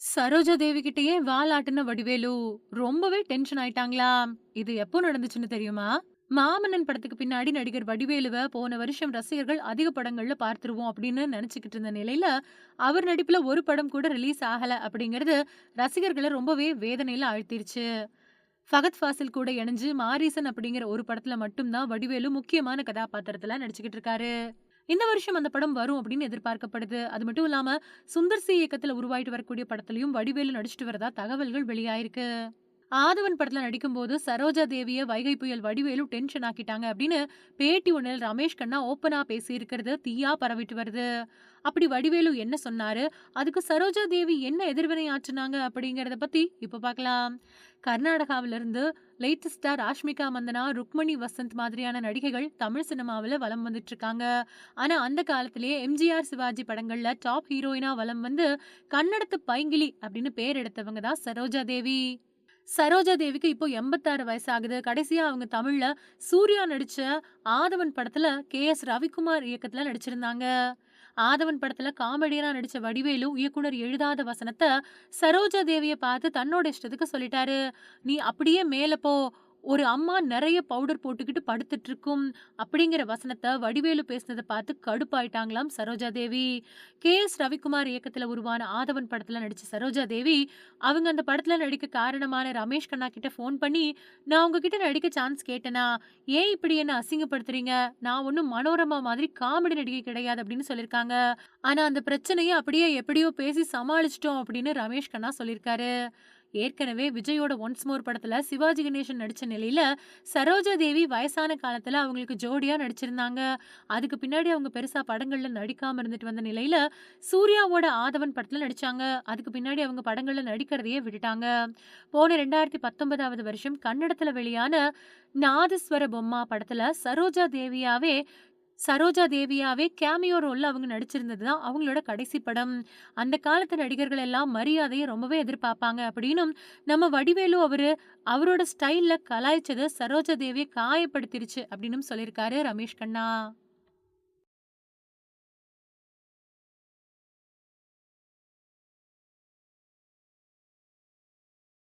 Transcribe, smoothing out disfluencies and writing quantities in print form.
சரோஜா தேவி கிட்டயே வாலாட்டுன வடிவேலு ரொம்பவே டென்ஷன் ஆயிட்டாங்களா? இது எப்போ நடந்துச்சுன்னு தெரியுமா? மாமன்னன் படத்துக்கு பின்னாடி நடிகர் வடிவேலுவ போன வருஷம் ரசிகர்கள் அதிக படங்கள்ல பார்த்துருவோம் அப்படின்னு நினைச்சுக்கிட்டு இருந்த நிலையில, அவர் நடிப்புல ஒரு படம் கூட ரிலீஸ் ஆகல அப்படிங்கிறது ரசிகர்கள ரொம்பவே வேதனையில ஆழ்த்திருச்சு. ஃபகத் ஃபாசில் கூட இணைஞ்சு மாரீசன் அப்படிங்கிற ஒரு படத்துல மட்டும் தான் வடிவேலு முக்கியமான கதாபாத்திரத்துல நடிச்சுக்கிட்டு இருக்காரு. இந்த வருஷம் அந்த படம் வரும் அப்படின்னு எதிர்பார்க்கப்படுது. அது மட்டும் இல்லாம சுந்தர் சி இயக்கத்துல உருவாயிட்டு வரக்கூடிய படத்துலயும் வடிவேலு நடிச்சிட்டு வரதா தகவல்கள் வெளியாயிருக்கு. ஆதவன் படத்துல நடிக்கும்போது சரோஜா தேவிய வைகை புயல் வடிவேலு டென்ஷன் ஆக்கிட்டாங்க அப்படின்னு பேட்டி ஒண்ணுல ரமேஷ் கண்ணா ஓப்பனா பேசி இருக்கிறது தீயா பரவிட்டு வருது. அப்படி வடிவேலு என்ன சொன்னாரு? அதுக்கு சரோஜா தேவி என்ன எதிர்வினை ஆற்றுனாங்க அப்படிங்கறத பத்தி இப்ப பார்க்கலாம். கர்நாடகாவில இருந்து லேட்டஸ்டா ராஷ்மிகா மந்தனா, ருக்மணி வசந்த் மாதிரியான நடிகைகள் தமிழ் சினிமாவுல வலம் வந்துட்டு இருக்காங்க. ஆனா அந்த காலத்திலேயே எம்ஜிஆர், சிவாஜி படங்கள்ல டாப் ஹீரோயினா வலம் வந்து கன்னடத்து பைங்கிளி அப்படின்னு பேர் எடுத்தவங்க தான் சரோஜா தேவி. சரோஜா தேவிக்கு இப்போ 86 வயசாகுது. கடைசியா அவங்க தமிழ்ல சூர்யா நடிச்ச ஆதவன் படத்துல கே.எஸ். ரவிக்குமார் இயக்கத்துல நடிச்சிருந்தாங்க. ஆதவன் படத்துல காமெடியனா நடிச்ச வடிவேலு இயக்குனர் எழுதாத வசனத்த சரோஜா தேவிய பார்த்து தன்னோட இஷ்டத்துக்கு சொல்லிட்டாரு. "நீ அப்படியே மேல போ. ஒரு அம்மா நெறைய பவுடர் போட்டுக்கிட்டு படுத்துட்டு இருக்கும்." அப்படிங்கிற வசனத்த வடிவேலு பேசினத பார்த்து கடுப்பாயிட்டாங்களாம் சரோஜா தேவி. கே.எஸ். ரவிக்குமார் இயக்கத்துல உருவான ஆதவன் படத்துல நடிச்ச சரோஜா தேவி, அவங்க அந்த படத்துல நடிக்க காரணமான ரமேஷ் கண்ணா கிட்ட ஃபோன் பண்ணி, "நான் உங்ககிட்ட நடிக்க சான்ஸ் கேட்டேனா? ஏன் இப்படி என்ன அசிங்கப்படுத்துறீங்க? நான் ஒண்ணும் மனோரமா மாதிரி காமெடி நடிகை கிடையாது" அப்படின்னு சொல்லியிருக்காங்க. ஆனா அந்த பிரச்சனைய அப்படியே எப்படியோ பேசி சமாளிச்சுட்டோம் அப்படின்னு ரமேஷ் கண்ணா சொல்லியிருக்காரு. ஏற்கனவே விஜயோட ஒன்ஸ் மோர் படத்துல சிவாஜி கணேசன் நடிச்ச நிலையில சரோஜா தேவி வயசான காலத்துல அவங்களுக்கு ஜோடியா நடிச்சிருந்தாங்க. அதுக்கு பின்னாடி அவங்க பெருசா படங்கள்ல நடிக்காம இருந்துட்டு வந்த நிலையில சூர்யாவோட ஆதவன் படத்துல நடிச்சாங்க. அதுக்கு பின்னாடி அவங்க படங்கள்ல நடிக்கிறதையே விட்டுட்டாங்க. போன 2019வது வருஷம் கன்னடத்துல வெளியான நாதஸ்வர பொம்மா படத்துல சரோஜா தேவியாவே கேமியோ ரோல்ல அவங்க நடிச்சிருந்தது தான் அவங்களோட கடைசி படம். அந்த காலத்து நடிகர்கள் எல்லாம் மரியாதைய ரொம்பவே எதிர்பார்ப்பாங்க அப்படின்னும், நம்ம வடிவேலு அவரோட ஸ்டைல்ல கலாய்ச்சது சரோஜா தேவிய காயப்படுத்திருச்சு அப்படின்னும் சொல்லியிருக்காரு ரமேஷ் கண்ணா.